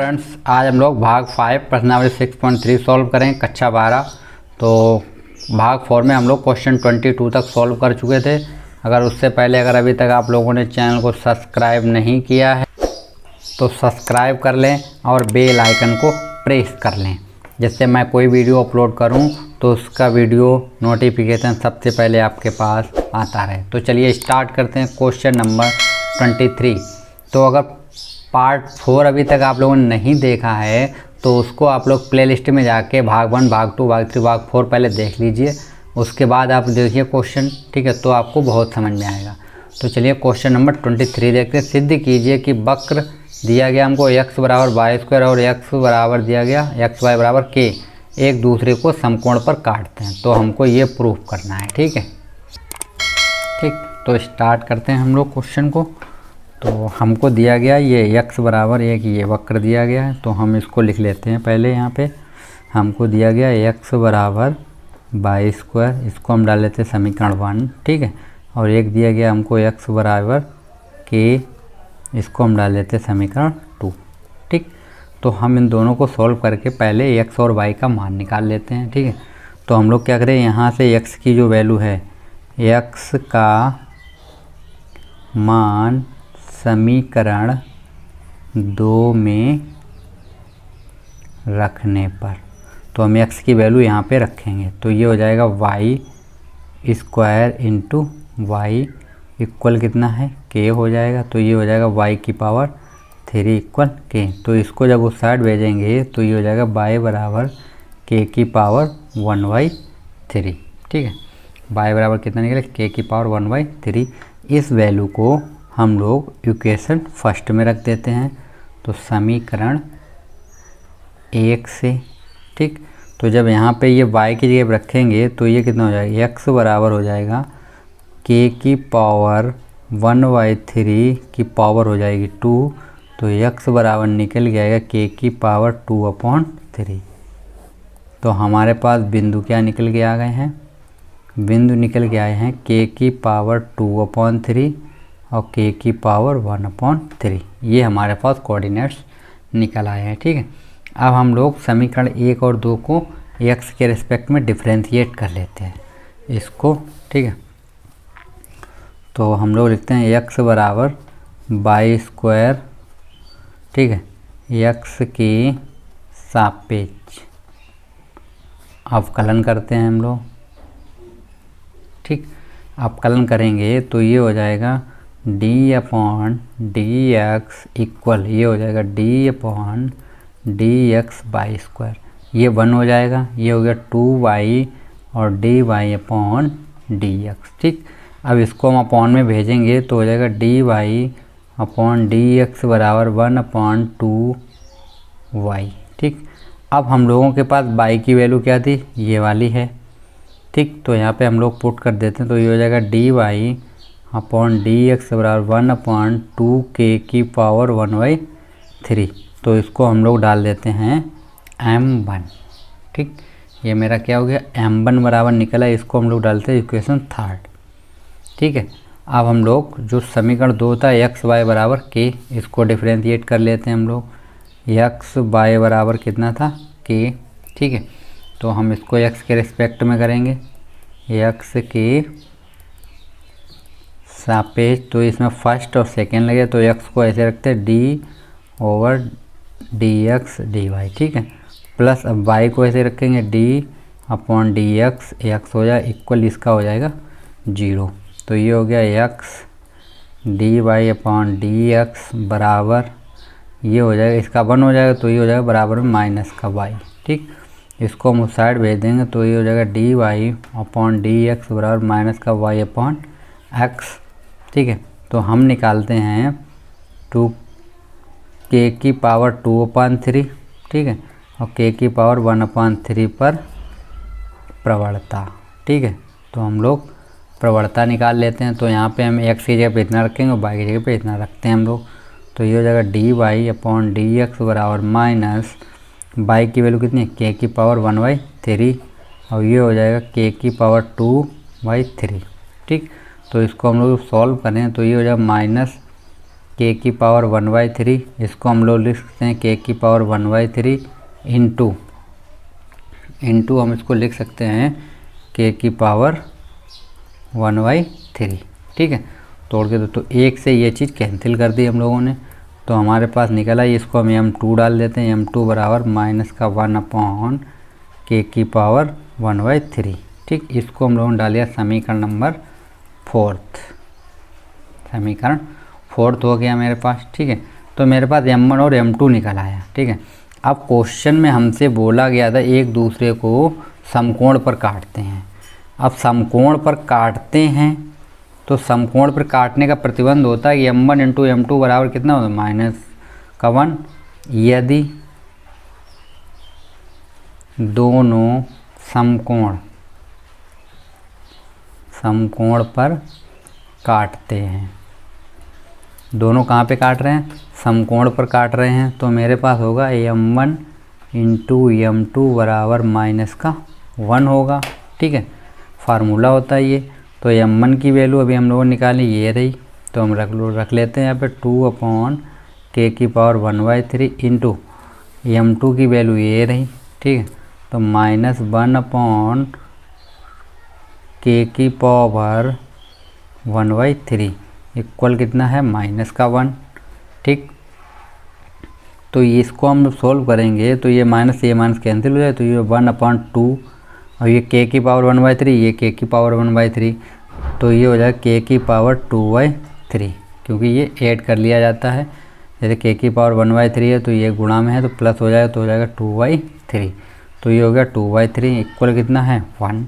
Friends, आज हम लोग भाग 5 प्रश्नावली 6.3 सॉल्व करें कक्षा 12। तो भाग 4 में हम लोग क्वेश्चन 22 तक सॉल्व कर चुके थे। अगर अभी तक आप लोगों ने चैनल को सब्सक्राइब नहीं किया है तो सब्सक्राइब कर लें और बेल आइकन को प्रेस कर लें, जिससे मैं कोई वीडियो अपलोड करूं तो उसका वीडियो नोटिफिकेशन सबसे पहले आपके पास आता रहे। तो चलिए स्टार्ट करते हैं क्वेश्चन नंबर 23। तो अगर पार्ट 4 अभी तक आप लोगों ने नहीं देखा है तो उसको आप लोग प्लेलिस्ट में जाके भाग 1, भाग 2, भाग 3, भाग 4 पहले देख लीजिए। उसके बाद आप देखिए क्वेश्चन, ठीक है, तो आपको बहुत समझ में आएगा। तो चलिए क्वेश्चन नंबर 23 देखते हैं। सिद्ध कीजिए कि वक्र दिया गया हमको x बराबर वाई स्क्वायर और x बराबर दिया गया एक्स वाई बराबर k एक दूसरे को समकोण पर काटते हैं। तो हमको ये प्रूफ करना है, ठीक है। ठीक, तो स्टार्ट करते हैं हम लोग क्वेश्चन को। तो हमको दिया गया ये x बराबर एक ये वक्र दिया गया है, तो हम इसको लिख लेते हैं। पहले यहाँ पे हमको दिया गया x बराबर वाई स्क्वायर, इसको हम डाल लेते हैं समीकरण 1, ठीक है। और एक दिया गया हमको x बराबर k, इसको हम डाल लेते हैं समीकरण 2, ठीक। तो हम इन दोनों को सॉल्व करके पहले x और y का मान निकाल लेते हैं, ठीक है। तो हम लोग क्या करें, यहाँ से x की जो वैल्यू है, x का मान समीकरण 2 में रखने पर, तो हम x की वैल्यू यहाँ पे रखेंगे। तो ये हो जाएगा Y square into Y equal कितना है, k हो जाएगा। तो ये हो जाएगा y की पावर 3 इक्वल k। तो इसको जब उस साइड भेजेंगे तो ये हो जाएगा y बराबर k की पावर 1/3, ठीक है। y बराबर कितना निकले, k की पावर 1/3। इस वैल्यू को हम लोग इक्वेशन फर्स्ट में रख देते हैं, तो समीकरण 1 से, ठीक। तो जब यहाँ पे ये y की जगह रखेंगे तो ये कितना हो जाएगा, x बराबर हो जाएगा k की पावर 1/3 की पावर हो जाएगी 2। तो x बराबर निकल जाएगा k की पावर 2/3। तो हमारे पास बिंदु क्या निकल के आ गए हैं, बिंदु निकल के आए हैं k की पावर 2/3 और k की पावर 1/3। ये हमारे पास कोऑर्डिनेट्स निकल आए हैं, ठीक है। अब हम लोग समीकरण 1 और 2 को x के रिस्पेक्ट में डिफरेंशिएट कर लेते हैं इसको, ठीक है। तो हम लोग लिखते हैं x बराबर वाई स्क्वायर, ठीक है, x के सापेक्ष अवकलन करते हैं हम लोग, ठीक। अवकलन करेंगे तो ये हो जाएगा d/dx इक्वल, ये हो जाएगा d/dx वाई स्क्वायर, ये 1 हो जाएगा। ये हो गया 2y और dy/dx, ठीक। अब इसको हम अपॉन में भेजेंगे तो हो जाएगा dy/dx बराबर 1/2y, ठीक। अब हम लोगों के पास y की वैल्यू क्या थी, ये वाली है, ठीक। तो यहाँ पे हम लोग पुट कर देते हैं, तो ये हो जाएगा dy/dx बराबर 1/2k की पावर 1/3। तो इसको हम लोग डाल देते हैं m1, ठीक। ये मेरा क्या हो गया, m1 बराबर निकला। इसको हम लोग डालते हैं इक्वेशन 3, ठीक है। अब हम लोग जो समीकरण 2 था x y बराबर k, इसको डिफरेंशिएट कर लेते हैं हम लोग। x y बराबर कितना था, k, ठीक है। तो हम इसको x के रिस्पेक्ट में करेंगे, x के सापेक्ष। तो इसमें फर्स्ट और सेकेंड लगे तो x को ऐसे रखते हैं d/dx dy, ठीक है। प्लस अब y को ऐसे रखेंगे d/dx, x हो जाए इक्वल, इसका हो जाएगा 0। तो ये हो गया x dy/dx बराबर, ये हो जाएगा, इसका 1 हो जाएगा तो ये हो जाएगा बराबर में माइनस का y, ठीक। इसको हम उस साइड भेज देंगे तो ये हो जाएगा dy/dx बराबर माइनस का y/x, ठीक है। तो हम निकालते हैं 2k की पावर 2/3, ठीक है, और k की पावर 1/3 पर प्रवणता, ठीक है। तो हम लोग प्रवणता निकाल लेते हैं। तो यहाँ पे हम x की जगह पे इतना रखेंगे और y की जगह पे इतना रखते हैं हम लोग। तो ये हो जाएगा dy/dx बराबर माइनस y की वैल्यू कितनी है, k की पावर 1/3 और ये हो जाएगा k की पावर 2/3, ठीक। तो इसको हम लोग सॉल्व करें तो ये हो जाएगा के की पावर 1/3, इसको हम लोग लिख सकते हैं के की पावर 1/3 इंटू हम इसको लिख सकते हैं के की पावर 1/3। ठीक है, तोड़ के तो एक से ये चीज़ कैंसिल कर दी हम लोगों ने, तो हमारे पास निकला, इसको हम m2 डाल देते हैं, m2 बराबर -1/, के की पावर 1/3। ठीक, इसको हम लोगों ने डाल दिया समीकरण नंबर 4, समीकरण 4 हो गया मेरे पास। ठीक है, तो मेरे पास m1 और m2 निकल आया। ठीक है, अब क्वेश्चन में हमसे बोला गया था एक दूसरे को समकोण पर काटते हैं। अब समकोण पर काटते हैं तो समकोण पर काटने का प्रतिबंध होता है कि m1 इंटू m2 बराबर कितना होता है -1। यदि दोनों समकोण पर काटते हैं, दोनों कहाँ पे काट रहे हैं, समकोण पर काट रहे हैं, तो मेरे पास होगा m1 इंटू m2 बराबर -1 होगा। ठीक है, फार्मूला होता है ये। तो m1 की वैल्यू अभी हम लोगों ने निकाली, ये रही, तो हम रख लेते हैं यहाँ पे 2/k की पावर 1/3 इंटू m2 की वैल्यू ये रही। ठीक है, तो -1/k की पावर 1/3 इक्वल कितना है -1। ठीक, तो इसको हम सोल्व करेंगे तो ये माइनस कैंसिल हो जाए, तो ये 1/2 और ये k की पावर 1/3, ये k की पावर 1/3, तो ये हो जाएगा k की पावर 2/3, क्योंकि ये ऐड कर लिया जाता है। जैसे k की पावर 1/3 है तो ये गुणा में है तो प्लस हो जाएगा, तो हो जाएगा 2/3, तो ये हो गया 2/3 इक्वल कितना है 1।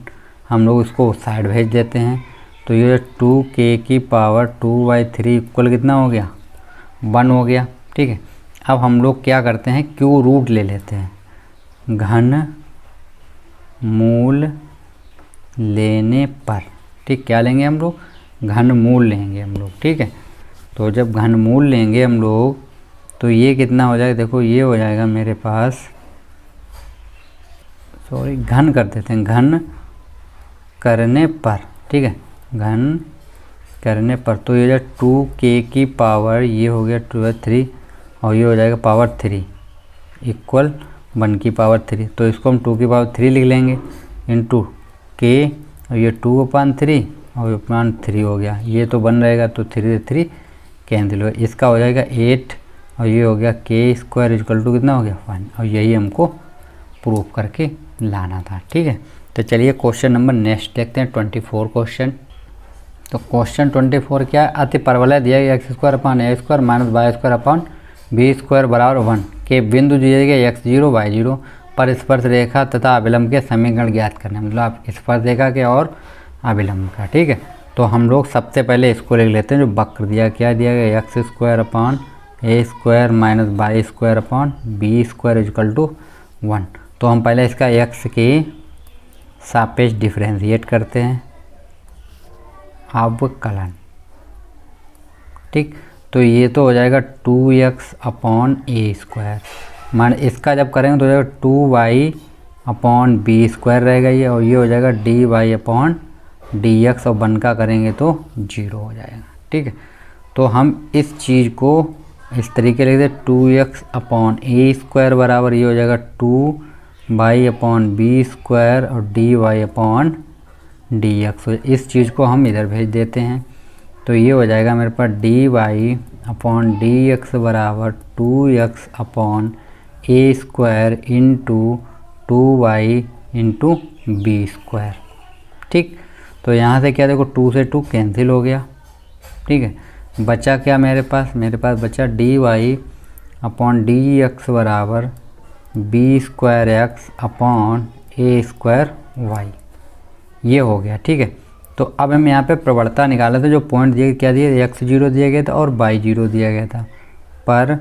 हम लोग इसको साइड भेज देते हैं, तो ये 2k की पावर 2/3 इक्वल कितना हो गया 1 हो गया। ठीक है, अब हम लोग क्या करते हैं, क्यू रूट ले लेते हैं, घन मूल लेने पर। ठीक, क्या लेंगे हम लोग, घन मूल लेंगे हम लोग। ठीक है, तो जब घन मूल लेंगे हम लोग तो ये कितना हो जाएगा, देखो ये हो जाएगा मेरे पास, सॉरी घन कर देते हैं, घन करने पर। ठीक है, घन करने पर तो ये 2k की पावर ये हो गया 2/3 और ये हो जाएगा पावर 3 इक्वल 1 की पावर 3, तो इसको हम 2 की पावर 3 लिख लेंगे इंटू k और ये 2/3 और 3 हो गया, ये तो 1 रहेगा तो 3 से 3 कैंसिल हो गया, इसका हो जाएगा 8 और ये हो गया k² इक्वल टू कितना हो गया 1, और यही हमको प्रूव करके लाना था। ठीक है, तो चलिए क्वेश्चन नंबर नेक्स्ट देखते हैं, 24 क्वेश्चन। तो क्वेश्चन 24 क्या है, अति परवलय दिया गया x² माइनस y² बराबर 1 के बिंदु दिए गए x0 y0 पर स्पर्श रेखा तथा अभिलंब के समीकरण ज्ञात करने, मतलब आप स्पर्श रेखा के और अभिलंब का। ठीक है, तो हम लोग सबसे पहले इसको लिख लेते हैं, जो वक्र दिया क्या दिया गया x² minus y² equal to 1। तो हम पहले इसका x के सापेक्ष डिफरेंशिएट करते हैं, अवकलन। ठीक, तो ये तो हो जाएगा 2x/a², मान इसका जब करेंगे तो हो जाएगा 2y/b² रहेगा ये, और ये हो जाएगा dy/dx, और 1 का करेंगे तो 0 हो जाएगा। ठीक है, तो हम इस चीज़ को इस तरीके लिख दें, 2x/a² बराबर ये हो जाएगा 2y/b² और dy/dx। इस चीज़ को हम इधर भेज देते हैं, तो ये हो जाएगा मेरे पास dy/dx बराबर 2x/a² इंटू 2y/b²। ठीक, तो यहाँ से क्या देखो 2 से 2 कैंसिल हो गया। ठीक है, बचा क्या मेरे पास बचा dy/dx बराबर b²x/a²y, ये हो गया। ठीक है, तो अब हम यहाँ पे प्रवणता निकाले थे, जो पॉइंट दिए क्या दिए, x0 दिया गया था और y0 दिया गया था, पर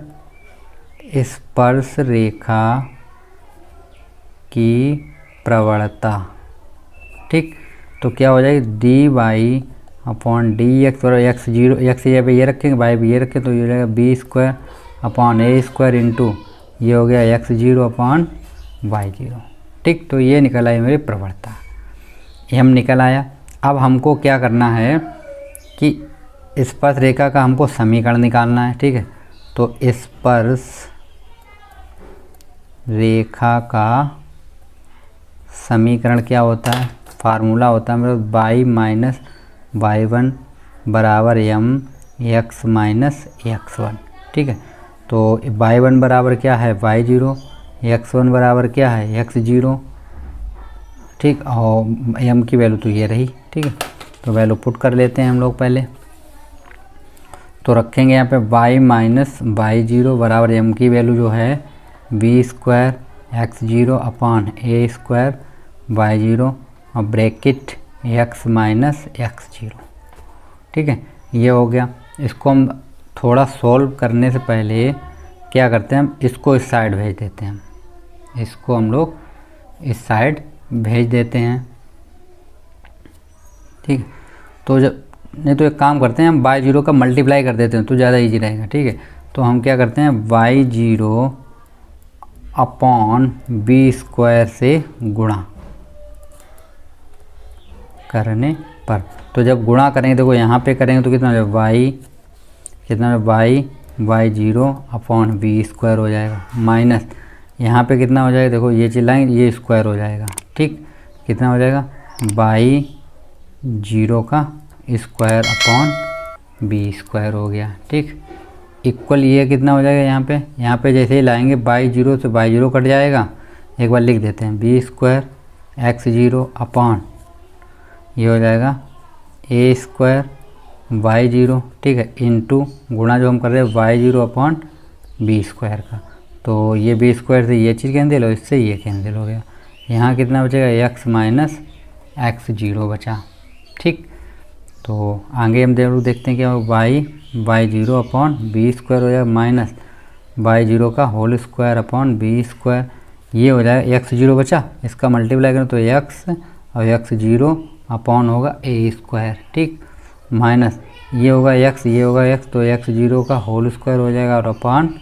स्पर्श रेखा की प्रवणता। ठीक, तो क्या हो जाएगी dy/dx और x0, x यहाँ पे ये रखेंगे, y भी ये रखें, तो ये हो जाएगा b²/a² इंटू ये हो गया x0/y0। ठीक, तो ये निकल आई मेरी प्रवणता, ये हम निकल आया। अब हमको क्या करना है कि स्पर्श रेखा का हमको समीकरण निकालना है, ठीक है। तो स्पर्श रेखा का समीकरण क्या होता है, फार्मूला होता है मतलब y माइनस y1 बराबर m x माइनस x1, ठीक है। तो y1 बराबर क्या है y0, x1 बराबर क्या है x0, ठीक। और m की वैल्यू तो ये रही, ठीक है। तो वैल्यू पुट कर लेते हैं हम लोग पहले। तो रखेंगे यहाँ पे y माइनस y0 बराबर m की वैल्यू जो है b square x0 upon a square y0 और ब्रैकेट x माइनस x0, ठीक है। ये हो गया। इसको हम थोड़ा सॉल्व करने से पहले क्या करते हैं, हम इसको इस साइड भेज देते हैं, इसको हम लोग इस साइड भेज देते हैं, ठीक है। तो जब नहीं तो एक काम करते हैं, हम y0 का मल्टीप्लाई कर देते हैं तो ज़्यादा इजी रहेगा, ठीक है। तो हम क्या करते हैं y0 अपॉन b स्क्वायर से गुणा करने पर, तो जब गुणा करेंगे देखो यहाँ पे करेंगे तो कितना हो जाएगा y0 अपॉन b स्क्वायर हो जाएगा, माइनस यहाँ पे कितना हो जाएगा, देखो ये चिल्लाएंगे ये स्क्वायर हो जाएगा, ठीक। कितना हो जाएगा y0 का स्क्वायर अपॉन b स्क्वायर हो गया, ठीक। इक्वल ये कितना हो जाएगा, यहाँ पे जैसे ही लाएंगे y0 से y0 कट जाएगा, एक बार लिख देते हैं b स्क्वायर x0 अपॉन ये हो जाएगा a स्क्वायर y0, ठीक है, इंटू गुणा जो हम कर रहे हैं y0 अपॉन b स्क्वायर का। तो ये b स्क्वायर से ये चीज़ कैंसिल हो, इससे ये कैंसिल हो गया। यहाँ कितना बचेगा x माइनस x0 बचा, ठीक। तो आगे हम देखते हैं कि y0 अपॉन b स्क्वायर हो जाएगा माइनस y0 का whole square upon b square, ये हो जाएगा x0 बचा, इसका मल्टीप्लाई करें तो x और x0 अपॉन होगा a स्क्वायर, ठीक, माइनस ये होगा x तो x0 का होल स्क्वायर हो जाएगा और अपॉन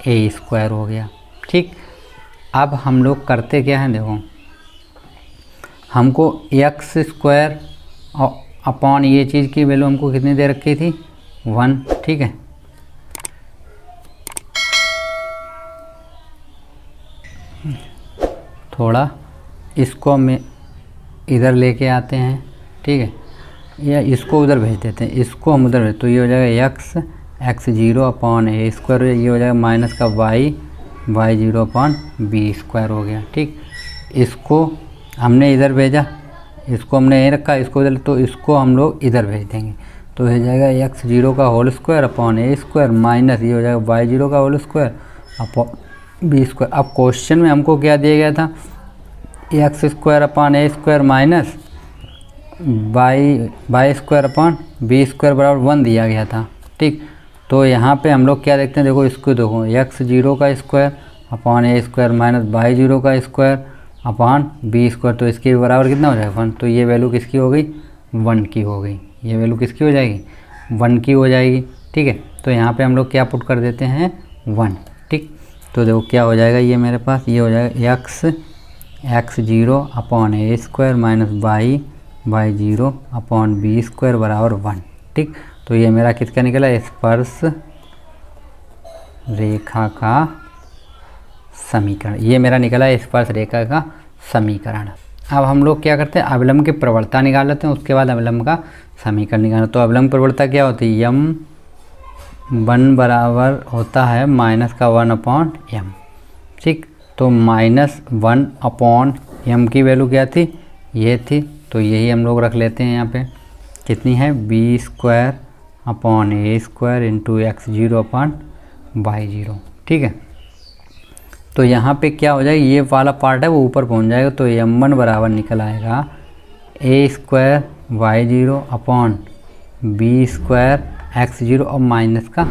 a स्क्वायर हो गया, ठीक। अब हम लोग करते क्या हैं, देखो हमको x स्क्वायर और अपॉन ये चीज़ की वैल्यू हमको कितनी दे रखी थी 1, ठीक है। थोड़ा इसको में इधर लेके आते हैं, ठीक है, या इसको उधर भेज देते हैं, इसको हम उधर भेज, तो ये हो जाएगा x0 अपॉन a स्क्वायर, ये हो जाएगा माइनस का y0 अपॉन b स्क्वायर हो गया, ठीक। इसको हमने इधर भेजा, इसको हमने यहीं रखा, इसको इधर, तो इसको हम लोग इधर भेज देंगे, तो हो जाएगा x0 का whole square upon a square minus ये हो जाएगा y0 का whole square upon b square. अब क्वेश्चन में हमको क्या दिया गया था, x square upon a square minus y square upon b square बराबर 1 दिया गया था, ठीक। तो यहाँ पे हम लोग क्या देखते हैं, देखो इसको देखो x0 का square upon a square minus y0 का स्क्वायर अपॉन b स्क्वायर, तो इसके बराबर कितना हो जाएगा 1, तो ये वैल्यू किसकी हो गई 1 की हो गई, ये वैल्यू किसकी हो जाएगी 1 की हो जाएगी, ठीक है। तो यहाँ पे हम लोग क्या पुट कर देते हैं 1, ठीक। तो देखो क्या हो जाएगा, ये मेरे पास ये हो जाएगा x0 upon a square minus y0 upon b square बराबर 1, ठीक। तो ये मेरा किसका निकला, स्पर्श रेखा का समीकरण, ये मेरा निकला है स्पर्श रेखा का समीकरण। अब हम लोग क्या करते हैं, अवलंब की प्रवणता निकाल लेते हैं, उसके बाद अवलंब का समीकरण निकालना। तो अवलंब प्रवणता क्या होती है, m1 बराबर होता है माइनस का 1 अपॉन m, ठीक। तो -1 अपॉन m की वैल्यू क्या थी, ये थी, तो यही हम लोग रख लेते हैं यहाँ पे, कितनी है b square upon a square into x0 upon y0, ठीक है। तो यहाँ पे क्या हो जाएगा, ये वाला पार्ट है वो ऊपर पहुँच जाएगा, तो m1 बराबर निकल आएगा a square y0 upon b square x0 और माइनस का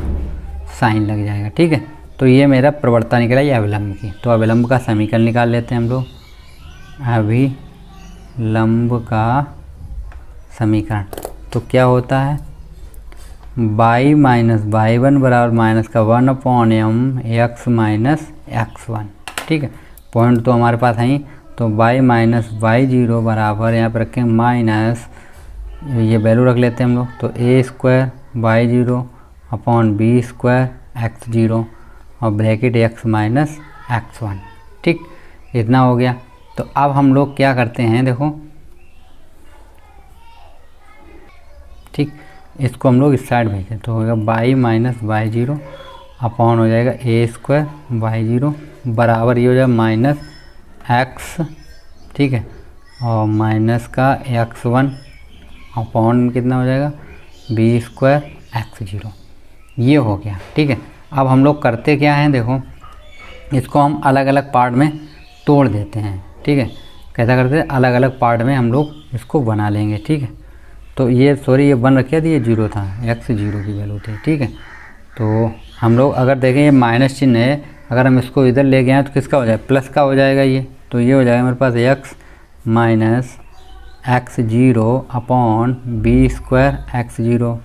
साइन लग जाएगा, ठीक है। तो ये मेरा प्रवणता निकला ये अविलंब की। तो अविलंब का समीकरण निकाल लेते हैं हम लोग, अभिलंब का समीकरण। तो क्या होता है, y माइनस y1 बराबर माइनस का 1 upon m x minus x1, ठीक है। पॉइंट तो हमारे पास है ही, तो y माइनस y0 बराबर यहाँ पर रखें माइनस, ये वैल्यू रख लेते हैं हम लोग, तो a square y zero upon b square x zero और bracket x minus x one. ठीक, इतना हो गया। तो अब हम लोग क्या करते हैं, देखो ठीक, इसको हम लोग इस साइड भेजें तो होगा Y minus Y zero upon हो जाएगा ए स्क्वायर वाई जीरो बराबर ये हो जाएगा माइनस एक्स, ठीक है, और माइनस का एक्स वन अपॉन कितना हो जाएगा बी स्क्वायर एक्स जीरो। ये हो गया। ठीक है, अब हम लोग करते क्या हैं, देखो इसको हम अलग अलग पार्ट में तोड़ देते हैं। ठीक है, कैसा करते हैं, अलग अलग पार्ट में हम लोग इसको बना लेंगे। ठीक है, तो ये सॉरी ये वन रखा था, ये जीरो था, एक्स जीरो की वैल्यू थी। ठीक है, तो हम लोग अगर देखें ये माइनस चिन्ह है, अगर हम इसको इधर ले गए हैं तो किसका हो जाएगा, प्लस का हो जाएगा ये। तो ये हो जाएगा मेरे पास x minus x zero upon b square x zero,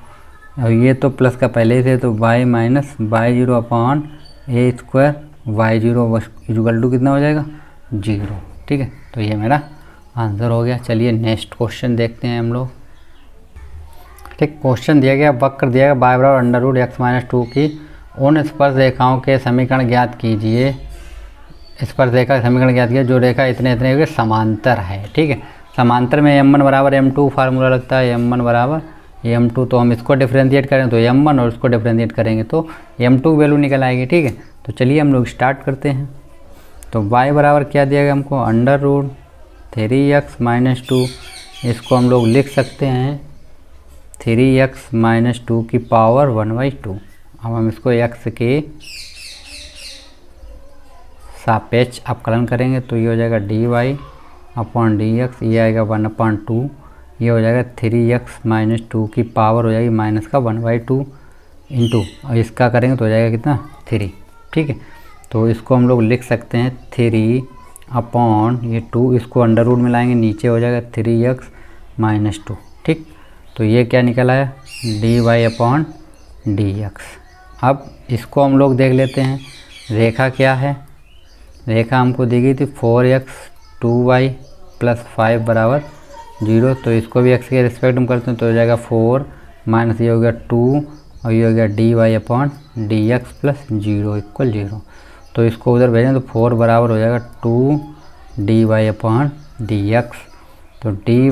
और ये तो प्लस का पहले ही थे, तो y minus Y zero upon a square y zero equal to कितना हो जाएगा जीरो। ठीक है, तो ये मेरा आंसर हो गया। चलिए नेक्स्ट क्वेश्चन देखते हैं हम लोग। ठीक, क्वेश्चन दिया गया, वक्र दिया गया बाय बराबर under root X minus two की उन स्पर्श रेखाओं के समीकरण ज्ञात कीजिए। स्पर्श रेखा समीकरण ज्ञात कीजिए जो रेखा इतने इतने के समांतर है। ठीक है, समांतर में m1 बराबर m2 फार्मूला लगता है, m1 बराबर m2, तो हम इसको डिफ्रेंशिएट करें तो m1 और इसको डिफ्रेंशिएट करेंगे तो m2 की वैल्यू निकल आएगी। ठीक है, तो चलिए हम लोग स्टार्ट करते हैं। तो y बराबर क्या दिया गया हमको, under root 3x minus two, इसको हम लोग लिख सकते हैं 3x माइनस टू की पावर 1/2। अब हम इसको x के सापेक्ष अपकलन करेंगे तो ये हो जाएगा dy अपॉन डी एक्स, ये आएगा 1/2, ये हो जाएगा 3x माइनस टू की पावर हो जाएगी माइनस का 1/2 इंटू, और इसका करेंगे तो हो जाएगा कितना 3। ठीक है, तो इसको हम लोग लिख सकते हैं 3 अपॉन ये 2, इसको अंडर रूट में लाएंगे, नीचे हो जाएगा 3x माइनस टू। ठीक, तो ये क्या निकल आया dy अपॉन डी एक्स। अब इसको हम लोग देख लेते हैं, रेखा क्या है, रेखा हमको दी गई थी 4x 2y प्लस 5 बराबर 0, तो इसको भी x के रिस्पेक्ट में करते हैं तो हो जाएगा 4 माइनस ये हो गया 2 और ये हो गया dy upon D x plus 0 equal 0। तो इसको उधर भेजें तो 4 बराबर हो जाएगा 2 dy अपॉन डी एक्स, तो dy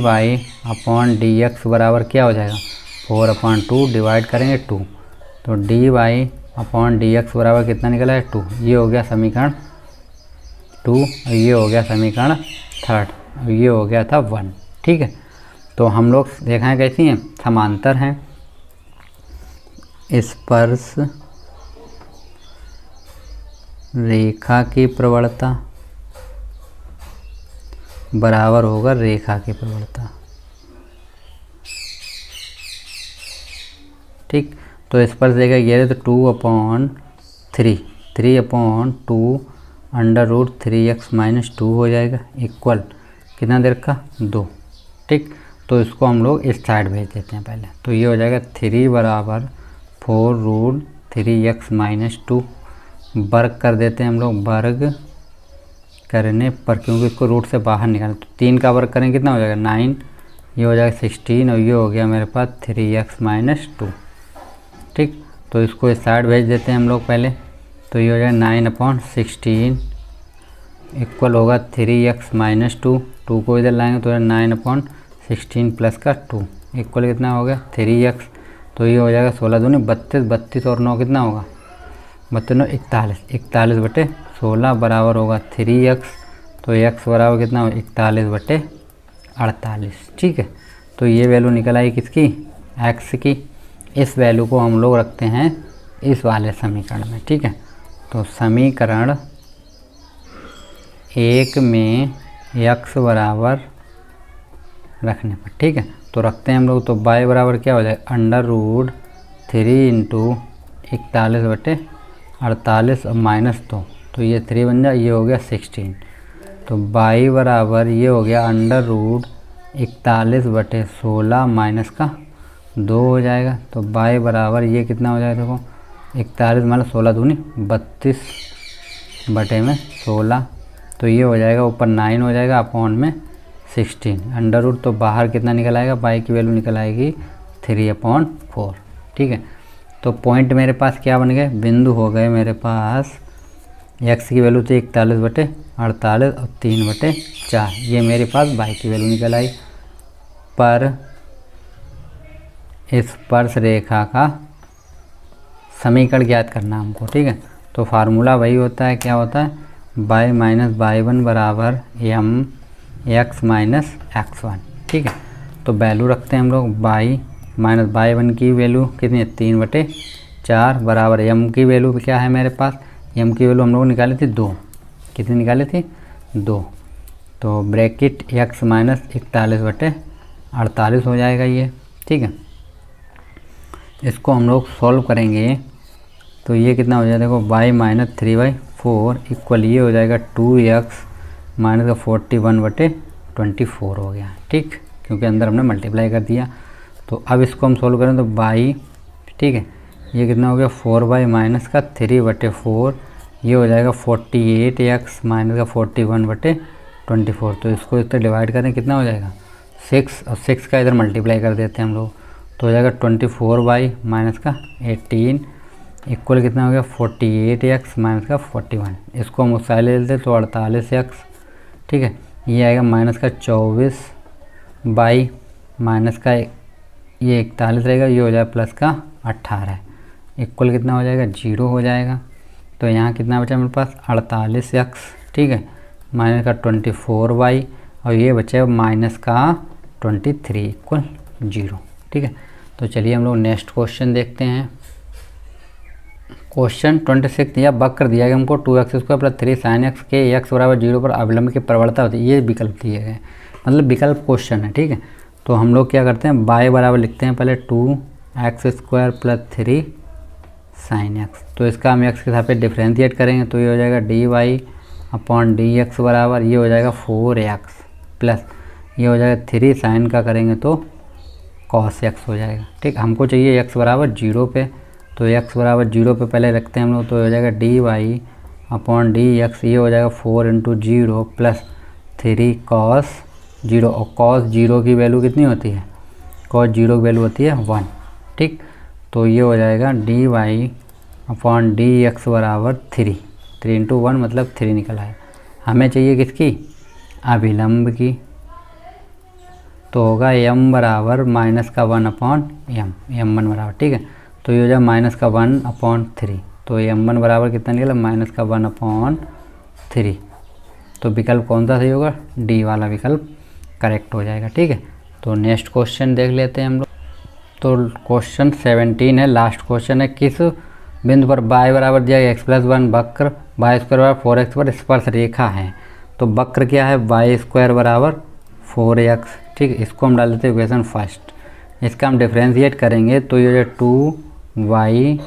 अपॉन डी एक्स बराबर क्या हो जाएगा 4/2 डिवाइड करेंगे 2, तो dy अपॉन डी एक्स बराबर कितना निकला है 2। ये हो गया समीकरण 2 और ये हो गया समीकरण 3 और ये हो गया था 1। ठीक है, तो हम लोग देखा है कैसी हैं, समांतर हैं, स्पर्श रेखा की प्रवणता बराबर होगा रेखा की प्रवणता। ठीक, तो स्पर्श रेखा ये तो 2/3 3/2 अंडर रूट 3x माइनस 2 हो जाएगा इक्वल कितना देर का 2। ठीक, तो इसको हम लोग इस साइड भेज देते हैं पहले, तो ये हो जाएगा 3 बराबर 4 रूट 3x माइनस 2, वर्ग कर देते हैं हम लोग, वर्ग करने पर क्योंकि इसको रूट से बाहर निकालें तो 3 का वर्ग करेंगे कितना हो जाएगा 9, ये हो जाएगा 16 और ये हो गया मेरे पास 3x माइनस 2। ठीक, तो इसको इस साइड भेज देते हैं हम लोग पहले, तो ये हो जाएगा 9/16 इक्वल होगा 3x माइनस 2, 2 को इधर लाएंगे तो 9/16 प्लस का 2 इक्वल कितना हो गया 3x, तो ये हो जाएगा 16 दूनी 32, 32 और 9 कितना होगा 32 9 41, 41/16 बराबर होगा 3x, तो x बराबर कितना होगा 41/48। ठीक है, तो ये वैल्यू निकल आई किसकी x की। इस वैल्यू को हम लोग रखते हैं इस वाले समीकरण में। ठीक है, तो समीकरण 1 में x बराबर रखने पर, ठीक है, तो रखते हैं हम लोग, तो y बराबर क्या हो जाएगा अंडर रूट 3 इंटू 41/48 और माइनस 2, तो ये 3 बन जाए, ये हो गया 16, तो y बराबर ये हो गया अंडर रूट 41/16 माइनस का 2 हो जाएगा, तो y बराबर ये कितना हो जाएगा देखो 41 मतलब 16 दूनी 32/16, तो ये हो जाएगा ऊपर 9 हो जाएगा अपॉन में 16 अंडर रूट, तो बाहर कितना निकल आएगा y की वैल्यू निकल आएगी 3/4। ठीक है। तो पॉइंट मेरे पास क्या बन गए, बिंदु हो गए मेरे पास, x की वैल्यू थी 41/48 और 3/4, ये मेरे पास y की वैल्यू निकल आई। पर स्पर्श रेखा का समीकरण ज्ञात करना हमको, ठीक है। तो फार्मूला वही होता है, क्या होता है, y माइनस y1 बराबर m x माइनस x1, ठीक है। तो वैल्यू रखते हैं हम लोग, y माइनस y1 की वैल्यू कितनी है, 3/4 बराबर m की वैल्यू क्या है मेरे पास, m की वैल्यू हम लोग निकाली थी 2, कितनी निकाली थी 2। तो ब्रैकेट x माइनस 41/48 हो जाएगा ये, ठीक है। इसको हम लोग सॉल्व करेंगे तो ये कितना हो जाएगा, देखो y माइनस 3/4 इक्वल ये हो जाएगा 2x माइनस का 41/24 हो गया, ठीक, क्योंकि अंदर हमने मल्टीप्लाई कर दिया। तो अब इसको हम सॉल्व करें तो y, ठीक है, ये कितना हो गया 4y माइनस का 3/4, ये हो जाएगा 48x माइनस का 41/24। तो इसको इस तरह डिवाइड करें, कितना हो जाएगा 6, और 6 का इधर मल्टीप्लाई कर देते हैं हम लोग, तो हो जाएगा 24y माइनस का 18 इक्वल कितना हो गया 48x माइनस का 41। इसको हम उस साइड ले लेते तो 48x, ठीक है, ये आएगा माइनस का 24y माइनस का ये 41 रहेगा, ये हो जाएगा प्लस का 18 इक्वल कितना हो जाएगा 0 हो जाएगा। तो यहाँ कितना बचा मेरे पास 48x, ठीक है, माइनस का 24y और ये बचा माइनस का 23 इक्वल 0, ठीक है। तो चलिए हम लोग नेक्स्ट क्वेश्चन देखते हैं। क्वेश्चन 26 दिया, वक्र दिया गया हमको 2x² प्लस 3 sin x के x बराबर 0 पर अवलंब की प्रवणता होती है, ये विकल्प दिए गए, मतलब विकल्प क्वेश्चन है, ठीक है। तो हम लोग क्या करते हैं, y बराबर लिखते हैं पहले 2x² प्लस 3 sin x, तो इसका हम x के सापेक्ष डिफ्रेंशिएट करेंगे तो ये हो जाएगा dy/dx बराबर ये हो जाएगा 4x प्लस ये हो जाएगा 3 sin का करेंगे तो cos x हो जाएगा, ठीक। हमको चाहिए x बराबर 0 पे, तो x बराबर 0 पे पहले रखते हैं हम लोग, तो हो जाएगा dy/dx, ये हो जाएगा 4 × 0 प्लस 3 cos 0, और cos 0 की वैल्यू कितनी होती है, cos 0 की वैल्यू होती है 1, ठीक। तो ये हो जाएगा dy/dx बराबर 3 × 1 मतलब 3 निकल आया। हमें चाहिए किसकी, अभिलंब की, तो होगा m बराबर माइनस का 1/m, m1 बराबर, ठीक है। तो ये हो जाएगा माइनस का 1/3, तो m1 बराबर कितना निकला, माइनस का 1/3। तो विकल्प कौन सा सही होगा, डी वाला विकल्प करेक्ट हो जाएगा, ठीक है। तो नेक्स्ट क्वेश्चन देख लेते हैं हम लोग। तो क्वेश्चन 17 है, लास्ट क्वेश्चन है, किस बिंदु पर y बराबर दिया गया x+1 वक्र y² बराबर 4x पर स्पर्श रेखा है। तो वक्र क्या है, y² बराबर 4x, ठीक है। इसको हम डाल देते हैं इक्वेशन फर्स्ट, इसका हम डिफ्रेंशिएट करेंगे तो ये 2y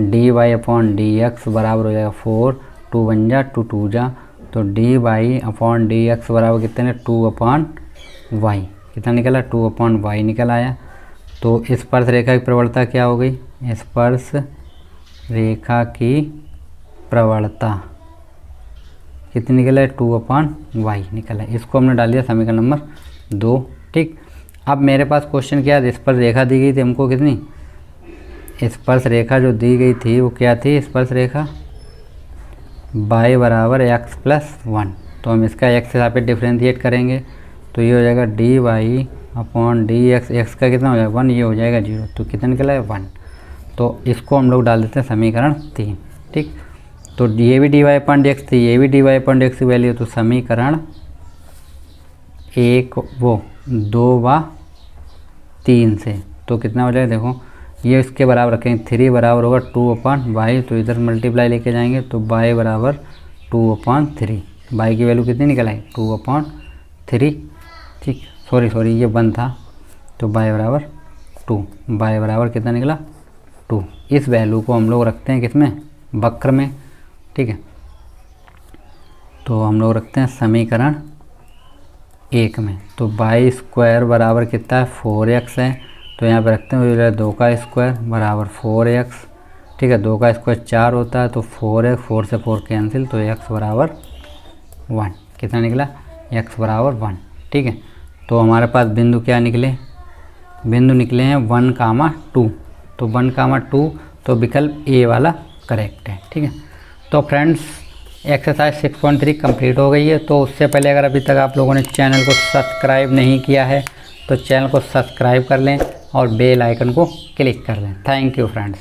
dy/dx बराबर हो जाएगा 4, 2 बन जा 2 2 जा, तो dy/dx बराबर कितने 2/y, कितना निकला 2/y निकल आया। तो स्पर्श रेखा की प्रवणता क्या हो गई, स्पर्श रेखा की प्रवणता कितनी निकला है 2/y निकला है। इसको हमने डाल दिया समीकरण नंबर 2, ठीक। अब मेरे पास क्वेश्चन क्या है, स्पर्श रेखा दी गई थी हमको, कितनी स्पर्श रेखा जो दी गई थी वो क्या थी, स्पर्श रेखा y बराबर x+1, तो हम इसका x के सापेक्ष डिफ्रेंशिएट करेंगे तो ये हो जाएगा dy/dx, x का कितना हो जाएगा 1, ये हो जाएगा 0, तो कितना निकला है 1। तो इसको हम लोग डाल देते हैं समीकरण 3, ठीक। तो ये भी dy/dx थी, ये भी dy/dx की वैल्यू, तो समीकरण 1 वो 2 व 3 से तो कितना हो जाएगा, देखो ये इसके बराबर रखेंगे, 3 बराबर होगा 2/y, तो इधर मल्टीप्लाई लेके जाएंगे तो y बराबर 2/3, y की वैल्यू कितनी निकल आई 2/3, ठीक। सॉरी ये 1 था, तो y बराबर 2, y बराबर कितना निकला 2। इस वैल्यू को हम लोग रखते हैं किसमें, वक्र में, ठीक है। तो हम लोग रखते हैं समीकरण 1 में, तो y² बराबर कितना है 4x है, तो यहाँ पे रखते हैं 2 का स्क्वायर बराबर 4x, ठीक है। 2 का स्क्वायर 4 होता है, तो 4x, 4 से 4 कैंसिल, तो x बराबर 1, कितना निकला x बराबर 1, ठीक है। तो हमारे पास बिंदु क्या निकले, बिंदु निकले हैं 1, 2, तो 1, 2 तो विकल्प ए वाला करेक्ट है। ठीक है, तो फ्रेंड्स एक्सरसाइज 6.3 कंप्लीट हो गई है। तो उससे पहले अगर अभी तक आप लोगों ने चैनल को सब्सक्राइब नहीं किया है तो चैनल को सब्सक्राइब कर लें और बेल आइकन को क्लिक कर लें। Thank you friends.